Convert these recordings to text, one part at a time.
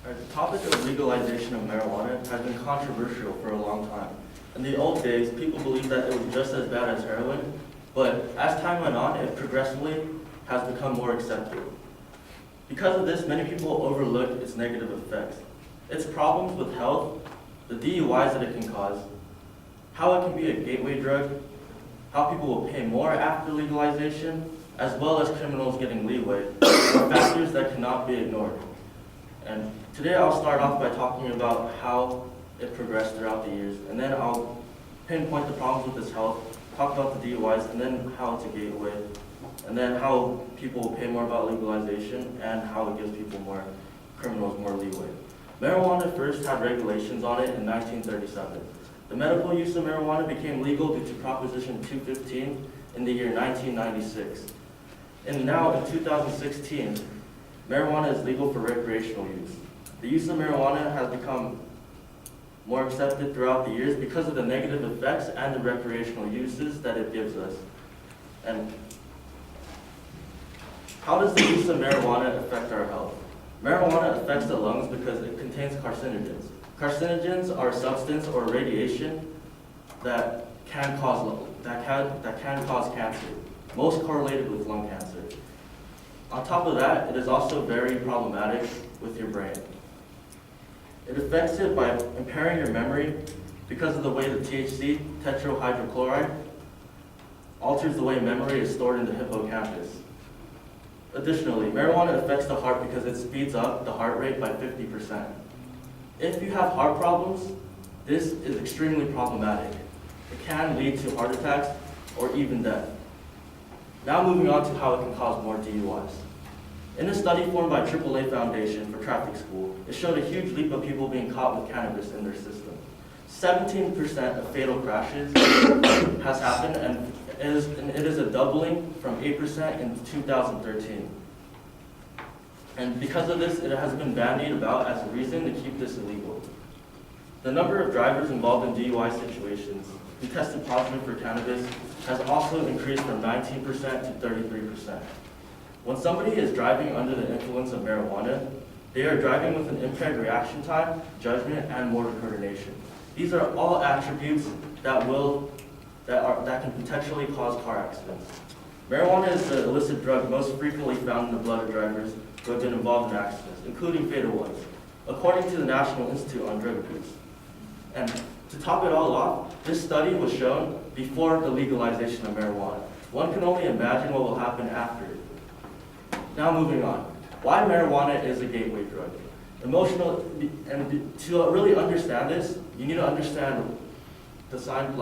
The topic of legalization of marijuana has been controversial for a long time. In the old days, people believed that it was just as bad as heroin, but as time went on, it progressively has become more accepted. Because of this, many people overlook its negative effects. Its problems with health, the DUIs that it can cause, how it can be a gateway drug, how people will pay more after legalization, as well as criminals getting leeway, are factors that cannot be ignored. And today I'll start off by talking about how it progressed throughout the years, and then I'll pinpoint the problems with its health, talk about the DUIs, and then how it's a gateway, and then how people will pay more about legalization, and how it gives criminals more leeway. Marijuana first had regulations on it in 1937. The medical use of marijuana became legal due to Proposition 215 in the year 1996. And now in 2016, marijuana is legal for recreational use. The use of marijuana has become more accepted throughout the years because of the negative effects and the recreational uses that it gives us. And how does the use of marijuana affect our health? Marijuana affects the lungs because it contains carcinogens. Carcinogens are a substance or radiation that can cause cancer, most correlated with lung cancer. On top of that, it is also very problematic with your brain. It affects it by impairing your memory because of the way the THC, tetrahydrochloride, alters the way memory is stored in the hippocampus. Additionally, marijuana affects the heart because it speeds up the heart rate by 50%. If you have heart problems, this is extremely problematic. It can lead to heart attacks or even death. Now moving on to how it can cause more DUIs. In a study formed by AAA Foundation for Traffic School, it showed a huge leap of people being caught with cannabis in their system. 17% of fatal crashes has happened, and it is a doubling from 8% in 2013. And because of this, it has been bandied about as a reason to keep this illegal. The number of drivers involved in DUI situations who tested positive for cannabis has also increased from 19% to 33%. When somebody is driving under the influence of marijuana, they are driving with an impaired reaction time, judgment, and motor coordination. These are all attributes that can potentially cause car accidents. Marijuana is the illicit drug most frequently found in the blood of drivers who have been involved in accidents, including fatal ones, according to the National Institute on Drug Abuse. And to top it all off, this study was shown before the legalization of marijuana. One can only imagine what will happen after. Now moving on. Why marijuana is a gateway drug? And to really understand this, you need to understand the sign,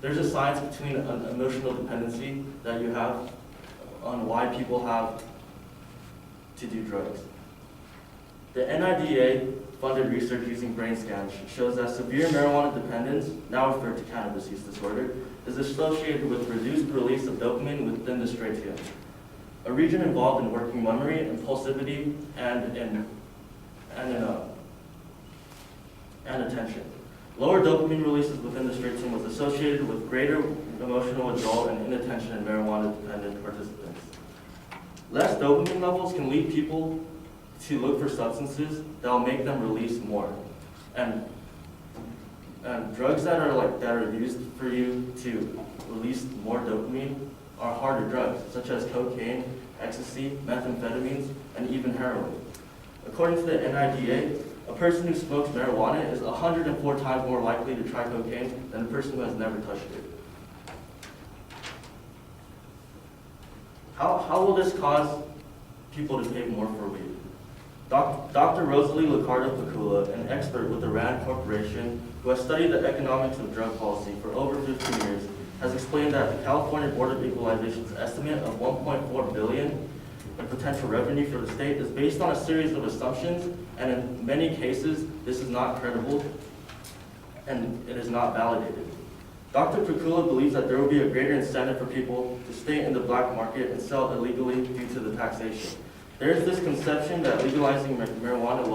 there's a science between an emotional dependency that you have on why people have to do drugs. The NIDA funded research using brain scans shows that severe marijuana dependence, now referred to cannabis use disorder, is associated with reduced release of dopamine within the striatum, a region involved in working memory, impulsivity, and attention. Lower dopamine releases within the striatum was associated with greater emotional withdrawal and inattention in marijuana-dependent participants. Less dopamine levels can lead people to look for substances that will make them release more. And drugs that are used for you to release more dopamine are harder drugs, such as cocaine, ecstasy, methamphetamines, and even heroin. According to the NIDA, a person who smokes marijuana is 104 times more likely to try cocaine than a person who has never touched it. How will this cause people to pay more for weed? Dr. Rosalie Liccardo-Pacula, an expert with the RAND Corporation who has studied the economics of drug policy for over 15 years, has explained that the California Board of Equalization's estimate of $1.4 billion in potential revenue for the state is based on a series of assumptions, and in many cases, this is not credible and it is not validated. Dr. Pacula believes that there will be a greater incentive for people to stay in the black market and sell illegally due to the taxation. There is this conception that legalizing marijuana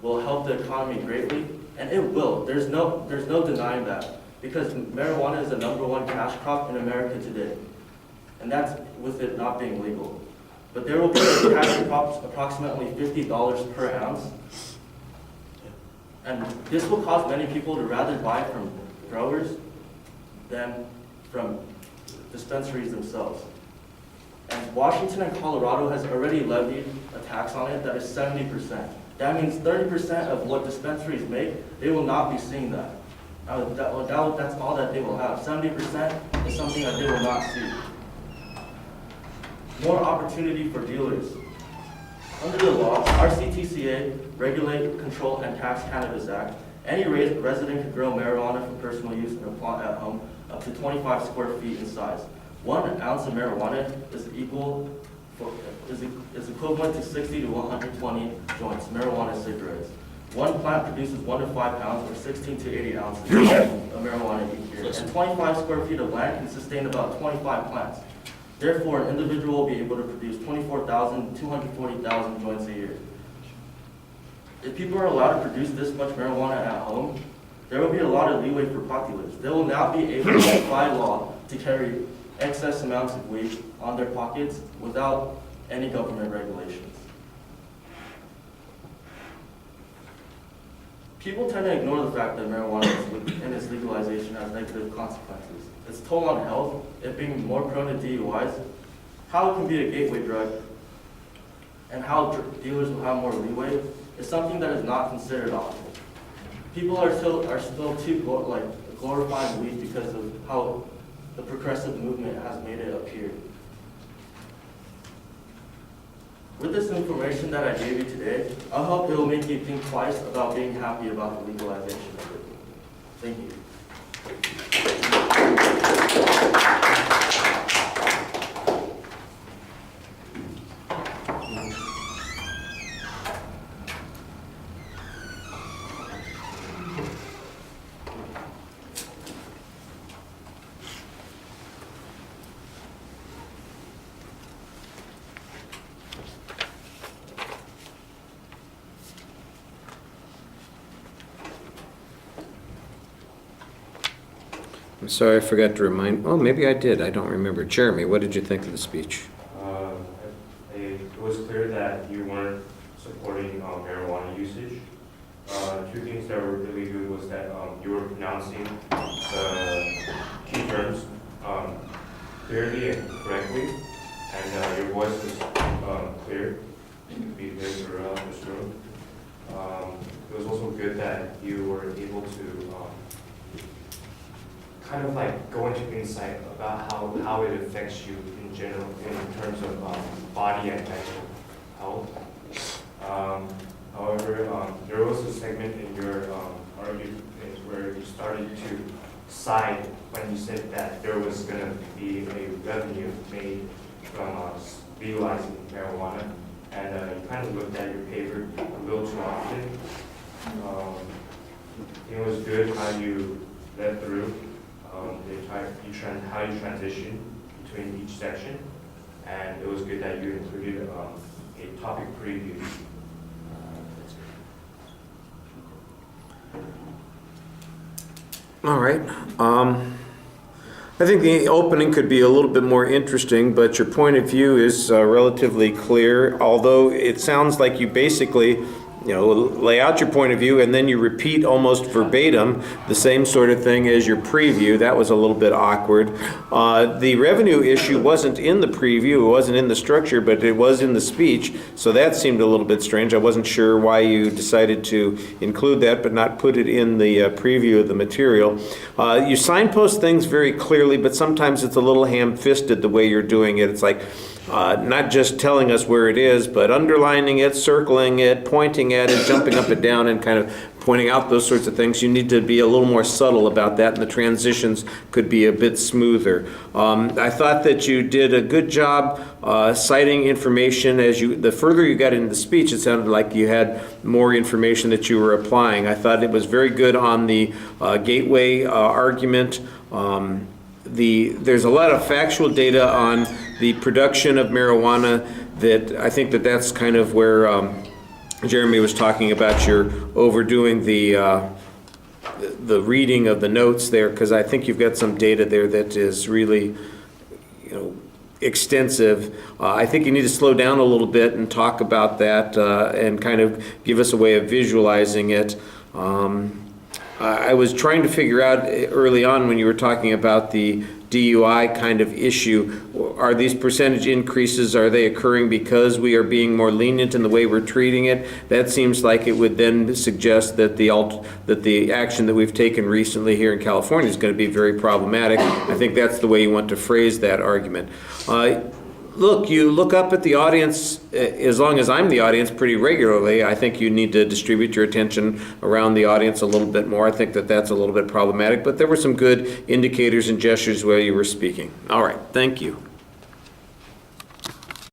will help the economy greatly, and it will. There's no denying that, because marijuana is the #1 cash crop in America today, and that's with it not being legal. but there will be a tax of approximately $50 per ounce. And this will cause many people to rather buy from growers than from dispensaries themselves. And Washington and Colorado has already levied a tax on it that is 70%. That means 30% of what dispensaries make, they will not be seeing that. That's all that they will have. 70% is something that they will not see. More opportunity for dealers. Under the law, our CTCA, Regulate, Control, and Tax Cannabis Act, any resident can grow marijuana for personal use in a plot at home up to 25 square feet in size. 1 ounce of marijuana is equivalent to 60 to 120 joints, marijuana cigarettes. One plant produces 1 to 5 pounds or 16 to 80 ounces of marijuana each year. And 25 square feet of land can sustain about 25 plants. Therefore, an individual will be able to produce 24,000 to 240,000 joints a year. If people are allowed to produce this much marijuana at home, there will be a lot of leeway for pot dealers. They will not be able to, by law, to carry excess amounts of weed on their pockets without any government regulations. People tend to ignore the fact that marijuana and its legalization has negative consequences. Its toll on health, it being more prone to DUIs, how it can be a gateway drug, and how dealers will have more leeway is something that is not considered often. People are still too glorifying weed because of how the progressive movement has made it appear. With this information that I gave you today, I hope it will make you think twice about being happy about the legalization of it. Thank you. I'm sorry, I forgot to remind, oh, maybe I did, I don't remember. Jeremy, what did you think of the speech? It was clear that you weren't supporting marijuana usage. 2 things that were really good was that you were pronouncing the key terms clearly and correctly, and your voice was clear to be heard throughout this room. It was also good that you were able to kind of like go into insight about how it affects you in general in terms of body and mental health. However, there was a segment in your argument where you started to side when you said that there was going to be a revenue made from legalizing marijuana, and you kind of looked at your paper a little too often. It was good how you led through how you transition between each section, and it was good that you included a topic preview. All right. I think the opening could be a little bit more interesting, but your point of view is relatively clear, although it sounds like you basically lay out your point of view and then you repeat almost verbatim the same sort of thing as your preview. That was a little bit awkward. The revenue issue wasn't in the preview, it wasn't in the structure, but it was in the speech, so that seemed a little bit strange. I wasn't sure why you decided to include that but not put it in the preview of the material. You signpost things very clearly, but sometimes it's a little ham-fisted the way you're doing it. It's like not just telling us where it is, but underlining it, circling it, pointing at it, jumping up and down, and kind of pointing out those sorts of things. You need to be a little more subtle about that, and the transitions could be a bit smoother. I thought that you did a good job citing information. The further you got into the speech, it sounded like you had more information that you were applying. I thought it was very good on the gateway argument. There's a lot of factual data on the production of marijuana that I think that's kind of where Jeremy was talking about your overdoing the reading of the notes there, because I think you've got some data there that is really, extensive. I think you need to slow down a little bit and talk about that and kind of give us a way of visualizing it. I was trying to figure out early on when you were talking about the DUI kind of issue, are these percentage increases, are they occurring because we are being more lenient in the way we're treating it? That seems like it would then suggest that the action that we've taken recently here in California is going to be very problematic. I think that's the way you want to phrase that argument. Look, you look up at the audience, as long as I'm the audience, pretty regularly. I think you need to distribute your attention around the audience a little bit more. I think that that's a little bit problematic, but there were some good indicators and gestures while you were speaking. All right, thank you.